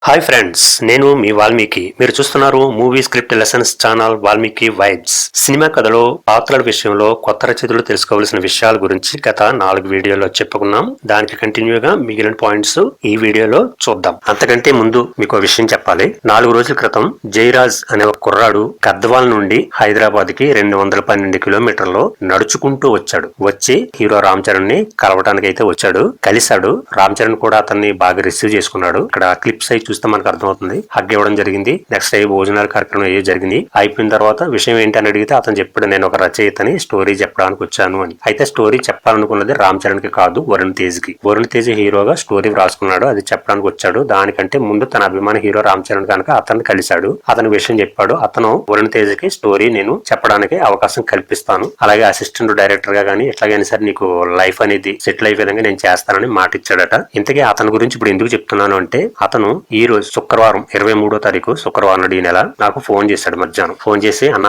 Hi friends, నేను మీ వాల్మీకి. మీరు చూస్తున్నారు movie script lessons channel Valmiki vibes. Cinema కథలో పాత్రల విషయంలో కొత్త రచయితలు తెలుసుకోవాల్సిన విషయాల గురించి గత 4 వీడియోలో చెప్పుకున్నాం. దానికి కంటిన్యూగా మిగిలిన పాయింట్స్ ఈ వీడియోలో చూద్దాం. అంతకంటే ముందు మీకు విషయం చెప్పాలి. 4 రోజుల క్రితం జయరాజ్ అనే ఒక కుర్రాడు గద్వాల్ నుండి హైదరాబాద్ కి 212 కిలోమీటర్లు నడుచుకుంటూ వచ్చాడు. వచ్చి హీరో రామ్ చరణ్ ని కలవడానికి అయితే వచ్చాడు. కలిశాడు. రామ్ చరణ్ కూడా అతన్ని బాగా రిసీవ్ చేసుకున్నాడు. ఇక్కడ క్లిప్స్ అయితే చూస్తే మనకు అర్థమవుతుంది. హగ్ ఇవ్వడం జరిగింది. నెక్స్ట్ భోజనాల కార్యక్రమం ఏ జరిగింది. అయిపోయిన తర్వాత విషయం ఏంటి అని అడిగితే అతను చెప్పాడు, నేను ఒక రచయితని స్టోరీ చెప్పడానికి వచ్చాను అని. అయితే స్టోరీ చెప్పాలనుకున్నది రామ్ చరణ్ కి కాదు, వరుణ్ తేజ్ కి. వరుణ్ తేజ్ హీరోగా స్టోరీ రాసుకున్నాడు, అది చెప్పడానికి వచ్చాడు. దానికంటే ముందు తన అభిమాన హీరో రామ్ చరణ్ కనుక అతన్ని కలిశాడు. అతని విషయం చెప్పాడు. అతను వరుణ్ తేజ్ కి స్టోరీ నేను చెప్పడానికి అవకాశం కల్పిస్తాను, అలాగే అసిస్టెంట్ డైరెక్టర్ గా గానీ ఎట్లాగైనా సరే నీకు లైఫ్ అనేది సెటిల్ అయ్యే విధంగా నేను చేస్తానని మాట ఇచ్చాడట. ఇంతకీ అతని గురించి ఇప్పుడు ఎందుకు చెప్తున్నాను అంటే, అతను ఈ రోజు శుక్రవారం 23వ తారీఖు శుక్రవారం ఈ నెల నాకు ఫోన్ చేశాడు. మధ్యాహ్నం ఫోన్ చేసి, అన్న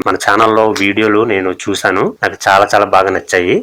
మన ఛానల్లో వీడియోలు నేను చూశాను, నాకు చాలా చాలా బాగా నచ్చాయి,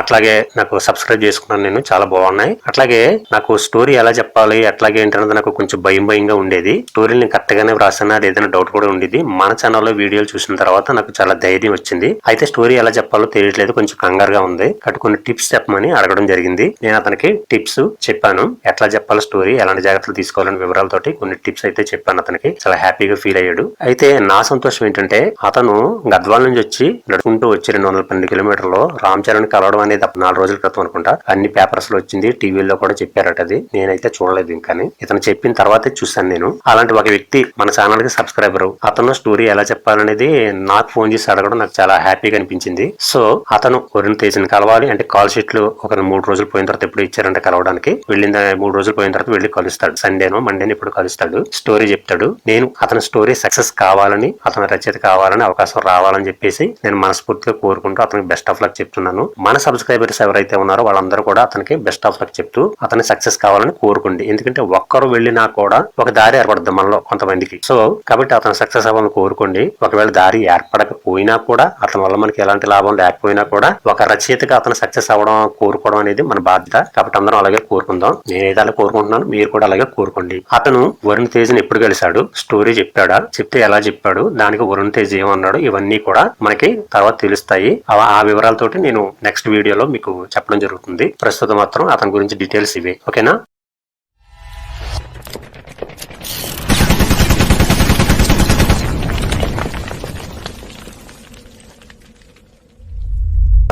అట్లాగే నాకు సబ్స్క్రైబ్ చేసుకున్నాను, నేను చాలా బాగున్నాయి, అట్లాగే నాకు స్టోరీ ఎలా చెప్పాలి అట్లాగే ఏంటన్నది నాకు కొంచెం భయంగా ఉండేది. స్టోరీని కరెక్ట్ గానే వ్రాసానా ఏదైనా డౌట్ కూడా ఉండేది. మన ఛానల్లో వీడియోలు చూసిన తర్వాత నాకు చాలా ధైర్యం వచ్చింది. అయితే స్టోరీ ఎలా చెప్పాలో తెలియట్లేదు, కొంచెం కంగారుగా ఉంది. కాబట్టి కొన్ని టిప్స్ చెప్పమని అడగడం జరిగింది. నేను అతనికి టిప్స్ చెప్పాను, ఎట్లా చెప్పాలి స్టోరీ, ఎలాంటి జాగ్రత్తలు తీసుకోవాలని వివరాలతోటి కొన్ని టిప్స్ అయితే చెప్పాను. అతనికి చాలా హ్యాపీగా ఫీల్ అయ్యాడు. అయితే నా సంతోషం ఏంటంటే, అతను గద్వాల్ నుంచి వచ్చి నడుచుకుంటూ వచ్చి 212 కిలోమీటర్లు రామ్ చరణ్ కలవడం అనేది 4 రోజుల క్రితం అనుకుంటా. అన్ని పేపర్స్ లో వచ్చింది, టీవీలో కూడా చెప్పారట. అది నేనైతే చూడలేదు ఇంకాని. ఇతను చెప్పిన తర్వాతే చూసాను నేను. అలాంటి ఒక వ్యక్తి మన ఛానల్ కి సబ్స్క్రైబర్, అతను స్టోరీ ఎలా చెప్పాలనేది నాకు ఫోన్ చేసి అడగడం నాకు చాలా హ్యాపీగా అనిపించింది. సో అతను వరుణ్ తేజ్ ని కలవాలి అంటే కాల్ షీట్లు ఒక 3 రోజులు పోయిన తర్వాత ఎప్పుడు ఇచ్చారంటే కలవడానికి. వెళ్ళిన 3 రోజులు పోయిన తర్వాత వెళ్ళి కలుస్తాడు. సండేనో మండేనో ఇప్పుడు కలుస్తాడు, స్టోరీ చెప్తాడు. నేను అతని స్టోరీ సక్సెస్ కావాలని, అతని రచయిత కావాలని, అవకాశం రావాలని చెప్పేసి నేను మనస్ఫూర్తిగా కోరుకుంటూ అతనికి బెస్ట్ ఆఫ్ లక్ చెప్తున్నాను. మన సబ్స్క్రైబర్స్ ఎవరైతే ఉన్నారో వాళ్ళందరూ కూడా అతనికి బెస్ట్ ఆఫ్ లక్ చెప్తూ అతని సక్సెస్ కావాలని కోరుకోండి. ఎందుకంటే ఒక్కరు వెళ్ళినా కూడా ఒక దారి ఏర్పడుతుంది మనలో కొంతమందికి. సో కాబట్టి అతను సక్సెస్ అవ్వాలని కోరుకోండి. ఒకవేళ దారి ఏర్పడకపోయినా కూడా, అతని వల్ల మనకి ఎలాంటి లాభం లేకపోయినా కూడా, ఒక రచయితగా అతను సక్సెస్ అవ్వడం కోరుకోవడం అనేది మన బాధ్యత. కాబట్టి అందరం అలాగే కోరుకుందాం. నేనైతే అలా కోరుకుంటున్నాను, మీరు కూడా అలాగే కోరుకోండి. అతను వరుణ్ తేజ్ ని ఎప్పుడు కలిశాడు, స్టోరీ చెప్పాడా, చెప్తే ఎలా చెప్పాడు, దానికి వరుణ్ తేజ్ ఏమన్నాడు, ఇవన్నీ కూడా మనకి తర్వాత తెలుస్తాయి. ఆ వివరాలతోటి నేను నెక్స్ట్ వీడియోలో మీకు చెప్పడం జరుగుతుంది. ప్రస్తుతం మాత్రం అతని గురించి డీటెయిల్స్ ఇవే. ఓకేనా?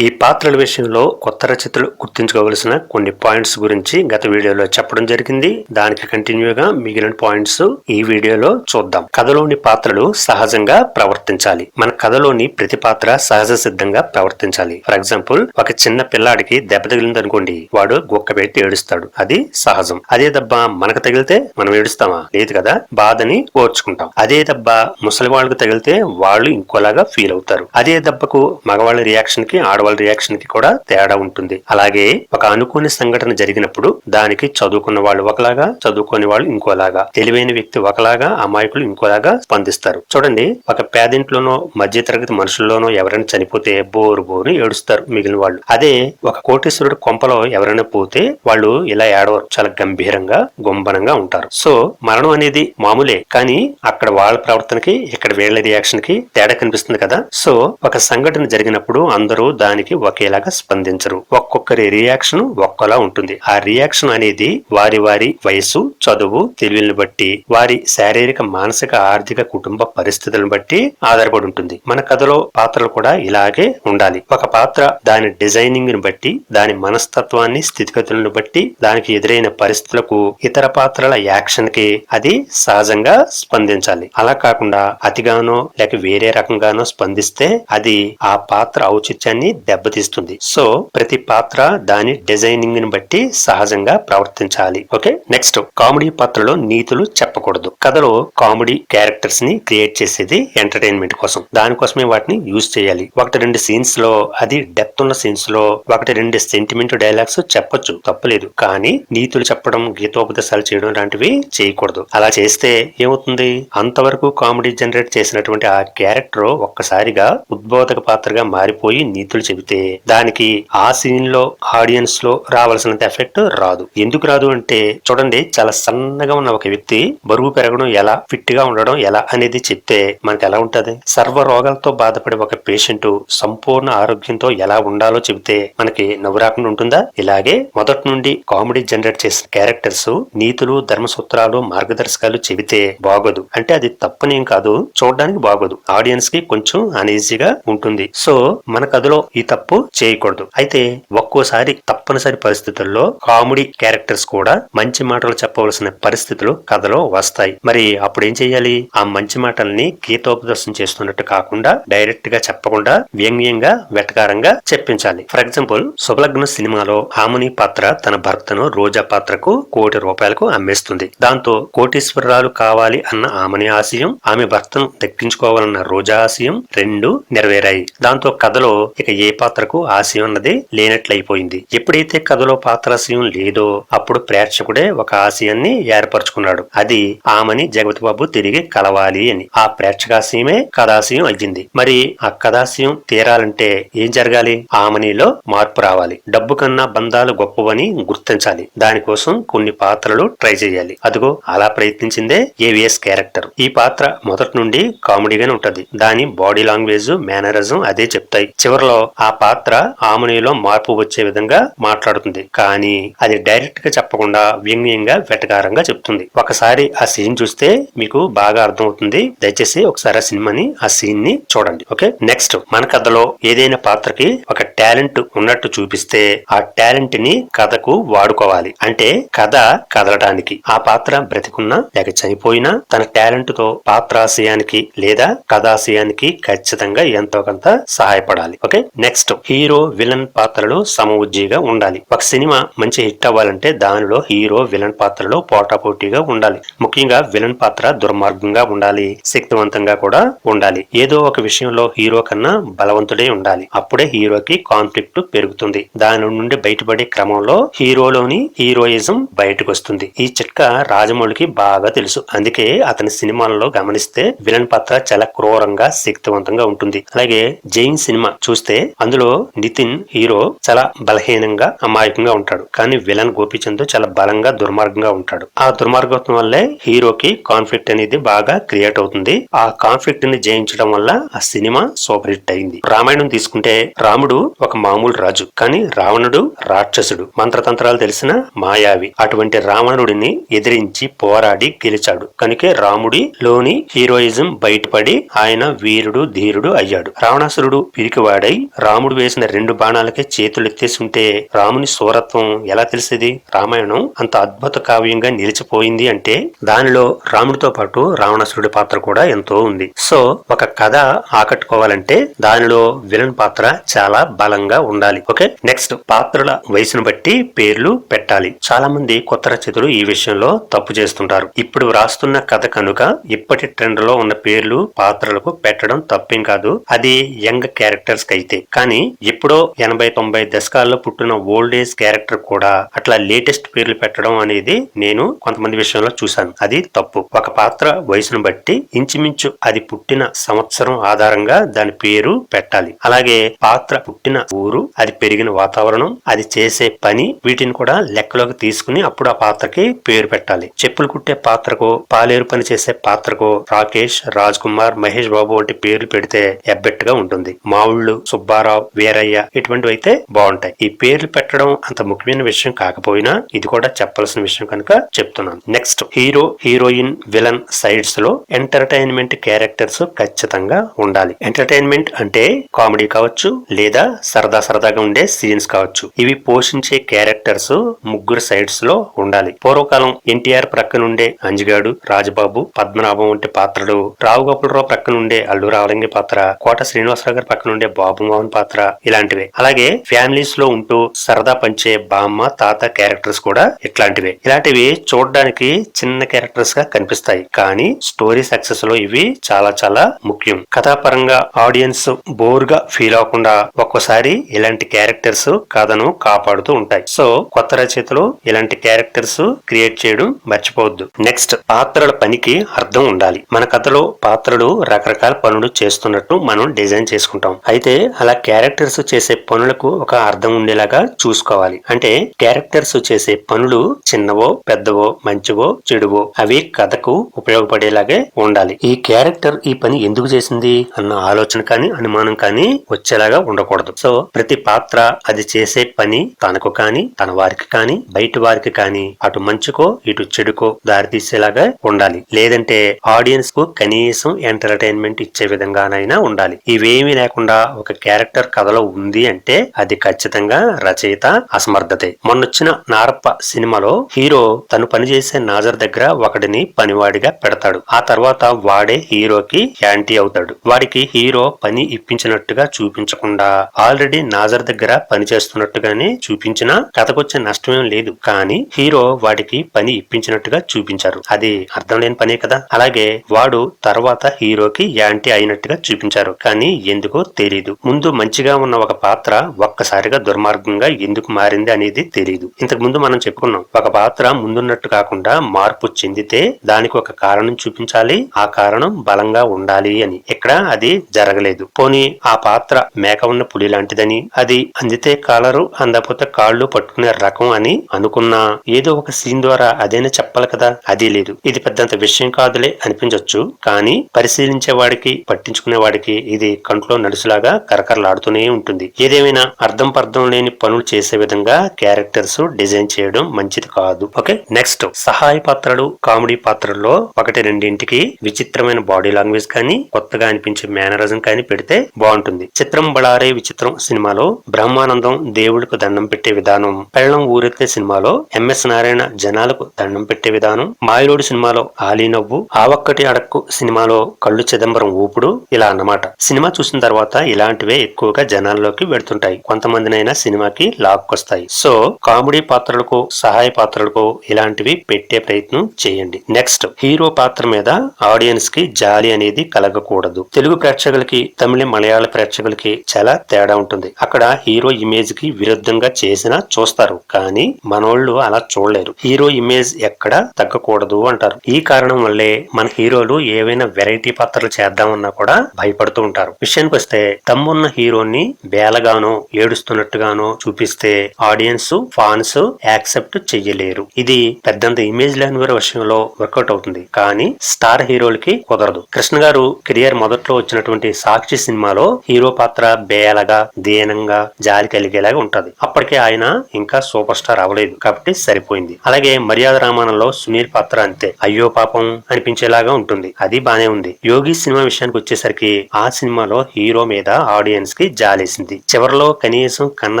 ఈ పాత్రల విషయంలో కొత్త రచయితలు గుర్తుంచుకోవలసిన కొన్ని పాయింట్స్ గురించి గత వీడియోలో చెప్పడం జరిగింది. దానికి కంటిన్యూగా మిగిలిన పాయింట్స్ ఈ వీడియోలో చూద్దాం. కథలోని పాత్రలు సహజంగా ప్రవర్తించాలి. మన కథలోని ప్రతి పాత్ర సహజ సిద్ధంగా ప్రవర్తించాలి. ఫర్ ఎగ్జాంపుల్, ఒక చిన్న పిల్లాడికి దెబ్బ తగిలింది అనుకోండి, వాడు గొక్క పెట్టి ఏడుస్తాడు, అది సహజం. అదే దెబ్బ మనకు తగిలితే మనం ఏడుస్తామా? లేదు కదా, బాధని ఓర్చుకుంటాం. అదే దెబ్బ ముసలి వాళ్ళకి తగిలితే వాళ్ళు ఇంకోలాగా ఫీల్ అవుతారు. అదే దెబ్బకు మగవాళ్ళ రియాక్షన్ కి ఆడవాళ్ళ రియాక్షన్ కి కూడా తేడా ఉంటుంది. అలాగే ఒక అనుకోని సంఘటన జరిగినప్పుడు దానికి చదువుకున్న వాళ్ళు ఒకలాగా, చదువుకోని వాళ్ళు ఇంకోలాగా, తెలివైన వ్యక్తి ఒకలాగా, అమాయకులు ఇంకోలాగా స్పందిస్తారు. చూడండి, ఒక పేదింట్లోనో మధ్యతరగతి మనుషుల్లోనో ఎవరైనా చనిపోతే బోరు ఏడుస్తారు మిగిలిన వాళ్ళు. అదే ఒక కోటీశ్వరుడు కొంపలో ఎవరైనా పోతే వాళ్ళు ఇలా ఏడవరు, చాలా గంభీరంగా గుంభనంగా ఉంటారు. సో మరణం అనేది మామూలే, కానీ అక్కడ వాళ్ళ ప్రవర్తనకి ఇక్కడ వీళ్ళ రియాక్షన్ కి తేడా కనిపిస్తుంది కదా. సో ఒక సంఘటన జరిగినప్పుడు అందరూ దానికి ఒకేలాగా స్పందించరు. ఒక్కొక్కరి రియాక్షన్ ఒక్కలా ఉంటుంది. ఆ రియాక్షన్ అనేది వారి వారి వయసు, చదువు, తెలివిని బట్టి, వారి శారీరక, మానసిక, ఆర్థిక, కుటుంబ పరిస్థితులను బట్టి ఆధారపడి ఉంటుంది. మన కథలో పాత్రలు కూడా ఇలాగే ఉండాలి. ఒక పాత్ర దాని డిజైనింగ్ ని బట్టి, దాని మనస్తత్వాన్ని, స్థితిగతులను బట్టి, దానికి ఎదురైన పరిస్థితులకు, ఇతర పాత్రల యాక్షన్ కి అది సహజంగా స్పందించాలి. అలా కాకుండా అతిగానో లేక వేరే రకంగానో స్పందిస్తే అది ఆ పాత్ర ఔచిత్యాన్ని దెబ్బతీస్తుంది. సో ప్రతి పాత్ర దాని డిజైనింగ్ ని బట్టి సహజంగా ప్రవర్తించాలి. ఓకే, నెక్స్ట్, కామెడీ పాత్రలో నీతులు చెప్పకూడదు. కథలో కామెడీ క్యారెక్టర్స్ ని క్రియేట్ చేసేది ఎంటర్టైన్మెంట్ కోసం. దానికోసమే వాటిని యూజ్ చేయాలి. 1-2 సీన్స్ లో, అది డెప్త్ ఉన్న సీన్స్ లో 1-2 సెంటిమెంట్ డైలాగ్స్ చెప్పొచ్చు, తప్పలేదు. కానీ నీతులు చెప్పడం, గీతోపదేశాలు చేయడం లాంటివి చేయకూడదు. అలా చేస్తే ఏమవుతుంది, అంతవరకు కామెడీ జనరేట్ చేసినటువంటి ఆ క్యారెక్టర్ ఒక్కసారిగా ఉద్బోధక పాత్రగా మారిపోయి నీతులు చెబితే దానికి ఆ సీన్ లో ఆడియన్స్ లో రావాల్సినంత ఎఫెక్ట్ రాదు. ఎందుకు రాదు అంటే చూడండి, చాలా సన్నగా ఉన్న ఒక వ్యక్తి బరువు పెరగడం ఎలా, ఫిట్ గా ఉండడం ఎలా అనేది చెప్తే మనకి ఎలా ఉంటది? సర్వ రోగాలతో బాధపడే ఒక పేషెంట్ సంపూర్ణ ఆరోగ్యంతో ఎలా ఉండాలో చెబితే మనకి నవ్వు రాకుండా ఉంటుందా? ఇలాగే మొదటి నుండి కామెడీ జనరేట్ చేసిన క్యారెక్టర్స్ నీతులు, ధర్మసూత్రాలు, మార్గదర్శకాలు చెబితే బాగోదు. అంటే అది తప్పనేం కాదు, చూడడానికి బాగోదు, ఆడియన్స్ కి కొంచెం అనీజీగా ఉంటుంది. సో మన కథలో ఈ తప్పు చేయకూడదు. అయితే ఒక్కోసారి తప్పనిసరి పరిస్థితుల్లో కామెడీ క్యారెక్టర్స్ కూడా మంచి మాటలు చెప్పవలసిన పరిస్థితులు కథలో వస్తాయి. మరి అప్పుడు ఏం చెయ్యాలి? ఆ మంచి మాటల్ని గీతోపదేశం చేస్తున్నట్టు కాకుండా డైరెక్ట్ గా చెప్పకుండా వ్యంగ్యంగా, వెటకారంగా చెప్పించాలి. ఫర్ ఎగ్జాంపుల్, శుభలగ్న సినిమాలో హామని పాత్ర తన భర్తను రోజా పాత్రకు ₹1,00,00,000 అమ్మేస్తుంది. దాంతో కోటీశ్వరరాలు కావాలి అన్న ఆమెని ఆశయం, ఆమె భర్తను దక్కించుకోవాలన్న రోజా ఆశయం రెండు నెరవేరాయి. దాంతో కథలో ఇక ఏ పాత్రకు ఆశయం అన్నది లేనట్లయిపోయింది. ఎప్పుడైతే కథలో పాత్రాశయం లేదో అప్పుడు ప్రేక్షకుడే ఒక ఆశయాన్ని ఏర్పరచుకున్నాడు. అది ఆమెని జగపతి బాబు తిరిగి కలవాలి అని. ఆ ప్రేక్షకాశయమే కథాశయం అయ్యింది. మరి ఆ కథాశయం తీరాలంటే ఏం జరగాలి? ఆమెనిలో మార్పు రావాలి. డబ్బు కన్నా బంధాలు గొప్పవని గుర్తించాలి. దానికోసం కొన్ని పాత్రలు ట్రై చేయాలి. అదిగో అలా ప్రయత్నించిందే ఏవిఎస్ క్యారెక్టర్. ఈ పాత్ర మొదటి నుండి కామెడీగానే ఉంటది. దాని బాడీ లాంగ్వేజ్, మేనరిజం అదే చెప్తాయి. చివరిలో ఆ పాత్ర ఆమెనిలో మార్పు వచ్చే విధంగా మాట్లాడుతుంది. కానీ అది డైరెక్ట్ గా చెప్పకుండా వ్యంగ్యంగా, వెటకారంగా చెప్తుంది. ఒకసారి ఆ సీన్ చూస్తే మీకు బాగా అర్థమవుతుంది. దయచేసి ఒకసారి ఆ సినిమాని, ఆ సీన్ ని చూడండి. ఓకే, నెక్స్ట్, మన కథలో ఏదైనా పాత్రకి ఒక టాలెంట్ ఉన్నట్టు చూపిస్తే ఆ టాలెంట్ ని కథకు వాడుకోవాలి. అంటే కథ కదలడానికి ఆ పాత్ర బ్రతికున్నా లేక చనిపోయినా తన టాలెంట్ తో పాత్రాశయానికి లేదా కథాశయానికి ఖచ్చితంగా ఎంతో కొంత సహాయపడాలి. ఓకే, నెక్స్ట్, హీరో విలన్ పాత్రలు సమవుజ్జిగా ఉండాలి. ఒక సినిమా మంచి హిట్ అవ్వాలంటే దానిలో హీరో విలన్ పాత్రలు పోటాపోటీగా ఉండాలి. ముఖ్యంగా విలన్ పాత్ర దుర్మార్గంగా ఉండాలి, శక్తివంతంగా కూడా ఉండాలి. ఏదో ఒక విషయంలో హీరో కన్నా బలవంతుడే ఉండాలి. అప్పుడే హీరోకి కాన్ఫ్లిక్ట్ పెరుగుతుంది. దాని నుండి బయటపడే క్రమంలో హీరోలోని హీరోయిజం బయటకు వస్తుంది. ఈ చిట్కా రాజమౌళికి బాగా తెలుసు. అందుకే అతని సినిమాలలో గమనిస్తే విలన్ పాత్ర చాలా క్రూరంగా, శక్తివంతంగా ఉంటుంది. అలాగే జైన్ సినిమా చూస్తే అందులో నితిన్ హీరో చాలా బలహీనంగా, అమాయకంగా ఉంటాడు. కానీ విలన్ గోపీచంద్ చాలా బలంగా, దుర్మార్గంగా ఉంటాడు. ఆ దుర్మార్గత్వం వల్లే హీరోకి కాన్ఫ్లిక్ట్ అనేది బాగా క్రియేట్ అవుతుంది. ఆ కాన్ఫ్లిక్ట్ ని జయించడం వల్ల ఆ సినిమా సూపర్ హిట్ అయింది. రామాయణం తీసుకుంటే రాముడు ఒక మామూలు రాజు, కానీ రావణుడు రాక్షసుడు, మంత్రతంత్రాలు తెలిసిన మాయావి. అటువంటి రావణుడిని ఎదిరించి పోరాడి గెలిచాడు. కనుకే రాముడి లోని హీరోయిజం బయటపడి ఆయన వీరుడు, ధీరుడు అయ్యాడు. రావణాసురుడు పిరికివాడై రాముడు వేసిన 2 బాణాలకే చేతులు ఎత్తేసి ఉంటే రాముని సూరత్వం ఎలా తెలిసేది? రామాయణం అంత అద్భుత కావ్యంగా నిలిచిపోయింది అంటే దానిలో రాముడితో పాటు రావణాసురుడి పాత్ర కూడా ఎంతో ఉంది. సో ఒక కథ ఆకట్టుకోవాలంటే దానిలో విలన్ పాత్ర చాలా బలంగా ఉండాలి. ఓకే, నెక్స్ట్, పాత్రల వయసును బట్టి పేర్లు పెట్టాలి. చాలా మంది కొత్త రచయితలు ఈ విషయంలో తప్పు చేస్తుంటారు. ఇప్పుడు రాస్తున్న కథ కనుక ఇప్పటి ట్రెండ్ లో ఉన్న పేర్లు పాత్రలకు పెట్టడం తప్పేం కాదు, అది యంగ్ క్యారెక్టర్స్ కి అయితే. కానీ ఎప్పుడో 80-90 దశకాల్లో పుట్టిన ఓల్డ్ ఏజ్ క్యారెక్టర్ కూడా అట్లా లేటెస్ట్ పేర్లు పెట్టడం అనేది నేను కొంతమంది విషయంలో చూశాను. అది తప్పు. ఒక పాత్ర వయసును బట్టి ఇంచుమించు అది పుట్టిన సంవత్సరం ఆధారంగా దాని పేరు పెట్టాలి. అలాగే పాత్ర పుట్టిన ఊరు, అది పెరిగిన వాతావరణం, అది చేసే పని, వీటిని కూడా లెక్కలోకి తీసుకుని అప్పుడు ఆ పాత్రకి పేరు పెట్టాలి. చెప్పులు కుట్టే పాత్రకు, పాలేరు పని చేసే పాత్రకు రాకేష్, రాజ్ కుమార్, మహేష్ బాబు వంటి పేర్లు పెడితే ఎబ్బెట్టుగా ఉంటుంది. మావుళ్ళు, సుబ్బారావు, వీరయ్య ఇటువంటివి అయితే బాగుంటాయి. ఈ పేర్లు పెట్టడం అంత ముఖ్యమైన విషయం కాకపోయినా ఇది కూడా చెప్పాల్సిన విషయం కనుక చెప్తున్నాను. Next, hero, heroine, villain sides లో ఎంటర్టైన్మెంట్ క్యారెక్టర్స్ ఖచ్చితంగా ఉండాలి. ఎంటర్టైన్మెంట్ అంటే కామెడీ కావచ్చు లేదా సరదాగా ఉండే సీన్స్ కావచ్చు. ఇవి పోషించే క్యారెక్టర్స్ ముగ్గురు సైడ్స్ లో ఉండాలి. పూర్వకాలం ఎన్టీఆర్ ప్రక్కనుండే అంజిగాడు, రాజబాబు, పద్మనాభం వంటి పాత్రలు, రావు గోపాలరావు ప్రక్కనుండే అల్లు రావలింగి పాత్ర, కోట శ్రీనివాసరావు గారి పక్కనుండే బాబు మోహన్ పాత్ర ఇలాంటివే. అలాగే ఫ్యామిలీస్ లో ఉంటూ సరదా పంచే బామ్మ, తాత క్యారెక్టర్స్ కూడా ఇట్లాంటివే. ఇలాంటివి చూడడానికి చిన్న క్యారెక్టర్స్ గా కనిపిస్తాయి, కానీ స్టోరీ సక్సెస్ లో ఇవి చాలా చాలా ముఖ్యం. కథాపరంగా ఆడియన్స్ బోర్ గా ఫీల్ అవ్వకుండా ఒక్కోసారి ఇలాంటి క్యారెక్టర్స్ కథను కాపాడుతూ ఉంటాయి. సో కొత్త రచయితలు ఇలాంటి క్యారెక్టర్స్ క్రియేట్ చేయడం మర్చిపోవద్దు. నెక్స్ట్, పాత్రల పనికి అర్థం ఉండాలి. మన కథలో పాత్రలు రకరకాల పనులు చేస్తున్నట్టు మనం డిజైన్ చేసుకుంటాం. అయితే అలా క్యారెక్టర్స్ చేసే పనులకు ఒక అర్థం ఉండేలాగా చూసుకోవాలి. అంటే క్యారెక్టర్స్ చేసే పనులు చిన్నవో పెద్దవో మంచివో చెడువో అవి కథకు ఉపయోగపడేలాగే ఉండాలి. ఈ క్యారెక్టర్ ఈ పని ఎందుకు చేసింది అన్న ఆలోచన కానీ అనుమానం కానీ వచ్చేలాగా ఉండకూడదు. సో ప్రతి పాత్ర అది చేసే పని తనకు కానీ తన వారికి కానీ బయట వారికి కానీ అటు మంచుకో ఇటు చెడుకో దారితీసేలాగా ఉండాలి. లేదంటే ఆడియన్స్ కు కనీసం ఎంటర్టైన్మెంట్ ఇచ్చే విధంగానైనా ఉండాలి. ఇవేమీ లేకుండా ఒక క్యారెక్టర్ కథలో ఉంది అంటే అది ఖచ్చితంగా రచయిత అసమర్థతే. మొన్నొచ్చిన నారప్ప సినిమాలో హీరో తను పనిచేసే నాజర్ దగ్గర ఒకడిని పనివాడిగా పెడతాడు. ఆ తర్వాత వాడే హీరోకి యాంటీ అవుతాడు. వాడికి హీరో పని ఇప్పించినట్టుగా చూపించకుండా ఆల్రెడీ నాజర్ దగ్గర పని చేస్తున్నట్టుగానే చూపించినా కథకొచ్చే నష్టమేం లేదు. కానీ హీరో వాడికి పని ఇప్పించినట్టుగా చూపించారు. అది అర్థం లేని పనే కదా. అలాగే వాడు తర్వాత హీరోకి యాంటీ అయినట్టుగా చూపించారు. కానీ ఎందుకో తెలీదు. ముందు మంచిగా ఉన్న ఒక పాత్ర ఒక్కసారిగా దుర్మార్గంగా ఎందుకు మారింది అనేది తెలీదు. ఇంతకు ముందు మనం చెప్పుకున్నాం, ఒక పాత్ర ముందున్నట్టు కాకుండా మార్పు చెందితే దానికి ఒక కారణం చూపించాలి, ఆ కారణం బలంగా ఉండాలి అని. ఇక్కడ అది జరగలేదు. పోనీ ఆ పాత్ర మేక ఉన్న పులి లాంటిదని, అది అందితే కాలరు అందకపోతే కాళ్ళు పట్టుకునే రకం అని అనుకున్నా ఏదో ఒక సీన్ ద్వారా అదేనా చెప్పాలి కదా. అది లేదు. ఇది పెద్దంత విషయం కాదులే అనిపించవచ్చు. కానీ పరిశీలించే వాడికి పట్టించుకునే వాడికి ఇది కంట్లో నడుసులాగా కరకరలాడుతూనే ఉంటుంది. ఏదేమైనా అర్థం పర్థం లేని పనులు చేసే విధంగా క్యారెక్టర్స్ డిజైన్ చేయడం మంచిది కాదు. ఓకే, నెక్స్ట్ సహాయ పాత్రలు కామెడీ పాత్రల్లో ఒకటి రెండింటికి విచిత్రమైన బాడీ లాంగ్వేజ్ కానీ కొత్తగా అనిపించే మేనరిజం కానీ పెడితే బాగుంటుంది. చిత్రం బళారే విచిత్రం సినిమాలో బ్రహ్మానందం దేవుడికి దండం పెట్టే విధానం, పెళ్ళం ఊరెత్తే సినిమాలో ఎంఎస్ నారాయణ జనాలకు దండం పెట్టే విధానం, మాయలోడు సినిమాలో ఆలీ నవ్వు, ఆవక్కటి అడక్కు సినిమాలో కళ్ళు చిదంబరం ఊపుడు, ఇలా అన్నమాట. సినిమా చూసిన తర్వాత ఇలాంటివే ఎక్కువగా జనాల్లోకి వెడుతుంటాయి. కొంతమందినైనా సినిమాకి లాక్కొస్తాయి. సో కామెడీ పాత్రలకు సహాయ పాత్రలకు ఇలాంటివి పెట్టే ప్రయత్నం చేయండి. నెక్స్ట్ హీరో పాత్ర మీద ఆడియన్స్ కి జాలి అనేది కలగకూడదు. తెలుగు ప్రేక్షకులకి తమిళ మలయాళ ప్రేక్షకులకి చాలా తేడా ఉంటుంది. అక్కడ హీరో ఇమేజ్ కి విరుద్ధంగా చేసినా చూస్తారు, కానీ మనోళ్ళు అలా చూడలేరు. హీరో ఇమేజ్ ఎక్కడ తగ్గకూడదు అంటారు. ఈ కారణం వల్లే మన హీరోలు ఏవైనా వెరైటీ పాత్రలు చేద్దామన్నా కూడా భయపడుతూ ఉంటారు. విషయానికి వస్తే తమ్మున్న హీరోని బేలగానో ఏడుస్తున్నట్టుగానో చూపిస్తే ఆడియన్స్ ఫాన్స్ యాక్సెప్ట్ చెయ్యలేరు. ఇది పెద్దంత ఇమేజ్ లేని విషయంలో వర్కౌట్ అవుతుంది, కానీ స్టార్ హీరోలకి కుదరదు. కృష్ణ గారు కెరియర్ మొదట్లో వచ్చినటువంటి సాక్షి సినిమాలో హీరో పాత్ర బేలగా దీనంగా జాలి కలిగేలాగా ఉంటది. అప్పటికే ఆయన ఇంకా సూపర్ స్టార్ అవ్వలేదు కాబట్టి సరిపోయింది. అలాగే మర్యాద రామాయణంలో సునీల్ పాత్ర అంతే అయ్యో పాపం అనిపించేలాగా ఉంటుంది. అది బానే ఉంది. యోగి సినిమా విషయానికి వచ్చేసరికి ఆ సినిమాలో హీరో మీద ఆడియన్స్ కి జాలేసింది. చివరిలో కనీసం కన్న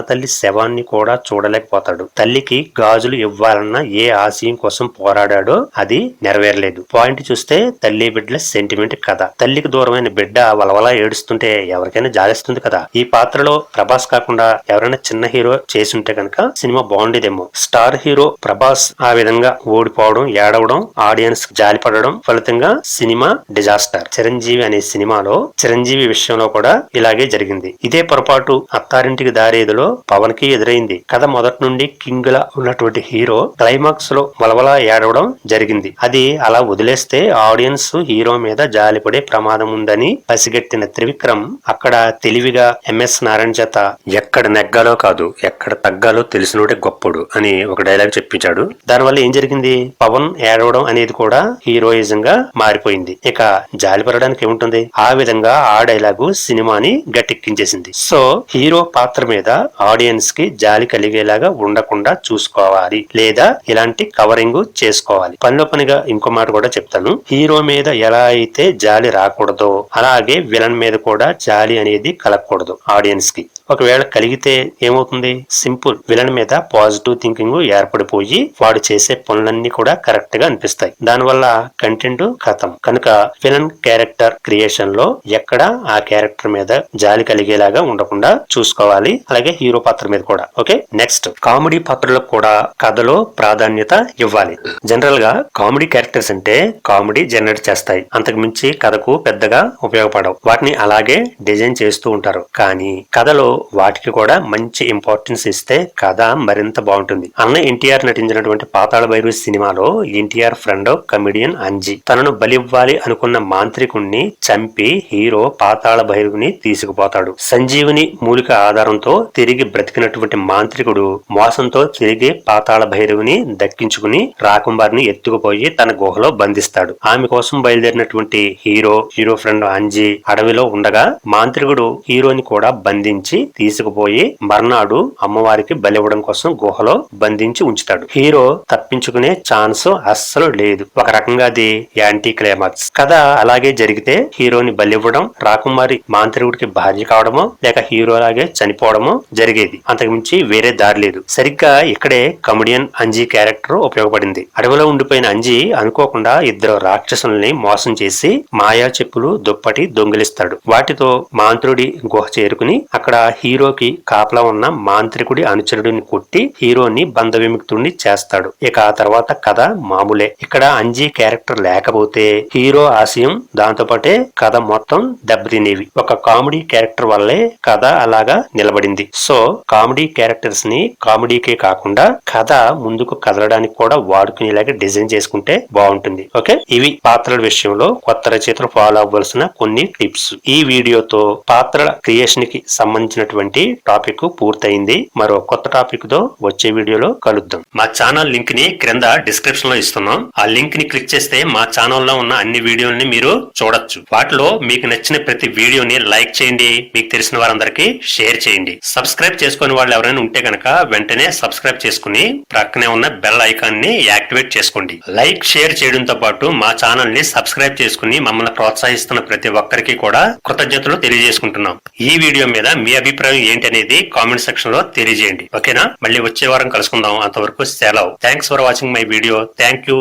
తల్లి శవాన్ని కూడా చూడలేకపోతాడు. తల్లికి గాజులు ఇవ్వాలన్న ఏ ఆశయం కోసం పోరాడాడో అది నెరవేరలేదు. పాయింట్ చూస్తే తల్లి బిడ్డల సెంటిమెంట్ కథ. తల్లికి దూరమైన బిడ్డ వలవలా ఏడుస్తుంటే ఎవరికైనా జాలిస్తుంది కదా. ఈ పాత్రలో ప్రభాస్ కాకుండా ఎవరైనా చిన్న హీరో చేసుంటే కనుక సినిమా బాగుండేదేమో. స్టార్ హీరో ప్రభాస్ ఆ విధంగా ఓడిపోవడం, ఏడవడం, ఆడియన్స్ జాలిపడడం ఫలితంగా సినిమా డిజాస్టర్. చిరంజీవి అనే సినిమాలో చిరంజీవి విషయంలో కూడా ఇలాగే జరిగింది. ఇదే పొరపాటు అత్తారింటికి దారేదిలో పవన్ కి ఎదురైంది. కథ మొదటి నుండి కింగ్ లా ఉన్నటువంటి హీరో క్లైమాక్స్ లో వలవలా ఏడవడం జరిగింది. అది అలా వదిలేస్తే ఆడియన్స్ హీరో మీద జాలిపడే ప్రమాదం ఉందని పసిగట్టిన త్రివిక్రమ్ అక్కడ తెలివిగా ఎంఎస్ నారాయణ చేత ఎక్కడ నెగ్గాలో కాదు ఎక్కడ తగ్గాలో తెలిసినోడే గొప్పడు అని ఒక డైలాగ్ చెప్పించాడు. దానివల్ల ఏం జరిగింది, పవన్ ఏడవడం అనేది కూడా హీరోయిజం గా మారిపోయింది. ఇక జాలిపడడానికి ఏముంటుంది. ఆ విధంగా ఆ డైలాగు సినిమాని గట్టెక్కించేసింది. సో హీరో పాత్ర మీద ఆడియన్స్ కి జాలి కలిగేలాగా ఉండకుండా చూసుకోవాలి, లేదా ఇలాంటి కవరింగ్ చేసుకోవాలి. పనిలో పనిగా ఇంకో మాట కూడా చెప్తాను. హీరో మీద ఎలా అయితే జాలి రాకూడదో అలాగే విలన్ మీద కూడా జాలి అనేది కలగకూడదు ఆడియన్స్ కి. ఒకవేళ కలిగితే ఏమవుతుంది, సింపుల్ విలన్ మీద పాజిటివ్ థింకింగ్ ఏర్పడిపోయి వాడు చేసే పనులన్నీ కూడా కరెక్ట్ గా అనిపిస్తాయి. దానివల్ల కంటెంట్ ఖతం. కనుక విలన్ క్యారెక్టర్ క్రియేషన్ లో ఎక్కడ ఆ క్యారెక్టర్ మీద జాలి కలిగేలాగా ఉండకుండా చూసుకోవాలి. అలాగే హీరో పాత్ర మీద కూడా. ఓకే, నెక్స్ట్ కామెడీ పాత్రలకు కూడా కథలో ప్రాధాన్యత ఇవ్వాలి. జనరల్ గా కామెడీ క్యారెక్టర్స్ అంటే కామెడీ జనరేట్ చేస్తాయి, అంతకు మించి కథకు పెద్దగా ఉపయోగపడవు. వాటిని అలాగే డిజైన్ చేస్తూ ఉంటారు. కానీ కథలో వాటికి కూడా మంచి ఇంపార్టెన్స్ ఇస్తే కథ మరింత బాగుంటుంది. అన్న ఎన్టీఆర్ నటించినటువంటి పాతాళ భైరవి సినిమాలో ఎన్టీఆర్ ఫ్రెండ్ కమెడియన్ అంజీ తనను బలివ్వాలి అనుకున్న మాంత్రికుణ్ణి చంపి హీరో పాతాళ భైరవిని తీసుకుపోతాడు. సంజీవుని మూలిక ఆధారంతో తిరిగి బ్రతికినటువంటి మాంత్రికుడు మోసంతో తిరిగి పాతాళ భైరవిని దక్కించుకుని రాకుంబారిని ఎత్తుకుపోయి తన గుహలో బంధిస్తాడు. ఆమె కోసం బయలుదేరినటువంటి హీరో ఫ్రెండ్ అంజీ అడవిలో ఉండగా మాంత్రికుడు హీరోని కూడా బంధించి తీసుకుపోయి మర్నాడు అమ్మవారికి బలివ్వడం కోసం గుహలో బంధించి ఉంచుతాడు. హీరో తప్పించుకునే ఛాన్స్ అస్సలు లేదు. ఒక రకంగా అది యాంటీ క్లైమాక్స్. కథ అలాగే జరిగితే హీరోని బలివ్వడం, రాకుమారి మాంత్రికుడికి భార్య కావడమో లేక హీరో లాగే చనిపోవడమో జరిగేది. అంతకుమించి వేరే దారి లేదు. సరిగ్గా ఇక్కడే కమెడియన్ అంజీ క్యారెక్టర్ ఉపయోగపడింది. అడవిలో ఉండిపోయిన అంజీ అనుకోకుండా ఇద్దరు రాక్షసుల్ని మోసం చేసి మాయా చెప్పులు దుప్పటి దొంగిలిస్తాడు. వాటితో మాంత్రుడి గుహ చేరుకుని అక్కడ హీరోకి కాపలా ఉన్న మాంత్రికుడి అనుచరుడిని కొట్టి హీరోని బంధ విముక్తుడిని చేస్తాడు. ఇక ఆ తర్వాత కథ మామూలే. ఇక్కడ అంజీ క్యారెక్టర్ లేకపోతే హీరో ఆశయం దాంతోపాటే కథ మొత్తం దెబ్బతినేవి. ఒక కామెడీ క్యారెక్టర్ వల్లే కథ అలాగా నిలబడింది. సో కామెడీ క్యారెక్టర్స్ ని కామెడీకే కాకుండా కథ ముందుకు కదలడానికి కూడా వాడుకునేలాగా డిజైన్ చేసుకుంటే బాగుంటుంది. ఓకే, ఇవి పాత్రల విషయంలో కొత్త రచయితలు ఫాలో అవ్వాల్సిన కొన్ని టిప్స్. ఈ వీడియోతో పాత్రల క్రియేషన్ కి సంబంధించినటువంటి టాపిక్ పూర్తయింది. మరో కొత్త టాపిక్ తో వచ్చే వీడియోలో కలుద్దాం. మా ఛానల్ లింక్ ని క్రింద డిస్క్రిప్షన్ లో ఇస్తున్నాం. ఆ లింక్ ని క్లిక్ చేస్తే మా ఛానల్ లో ఉన్న అన్ని వీడియోల్ని మీరు చూడొచ్చు. వాటిలో మీకు నచ్చిన ప్రతి వీడియోని లైక్ చేయండి, మీకు తెలిసిన వారందరికీ షేర్ చేయండి. సబ్స్క్రైబ్ చేసుకునే వాళ్ళు ఎవరైనా ఉంటే కనుక వెంటనే సబ్స్క్రైబ్ చేసుకుని ప్రక్కనే ఉన్న బెల్ ఐకాన్ ని యాక్టివేట్ చేసుకోండి. లైక్ షేర్ చేయడంతో పాటు మా ఛానల్ ని సబ్స్క్రైబ్ చేసుకుని మమ్మల్ని ప్రోత్సహిస్తున్న ప్రతి ఒక్కరికి కూడా కృతజ్ఞతలు తెలియజేసుకుంటున్నాం. ఈ వీడియో మీద మీ అభిప్రాయం ఏంటి అనేది కామెంట్ సెక్షన్ లో తెలియజేయండి. ఓకేనా, మళ్ళీ వచ్చే వారం కలుసుకుందాం. అంతవరకు సెలవు. Thanks for watching my video. Thank you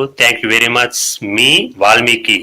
very much. Me Valmiki.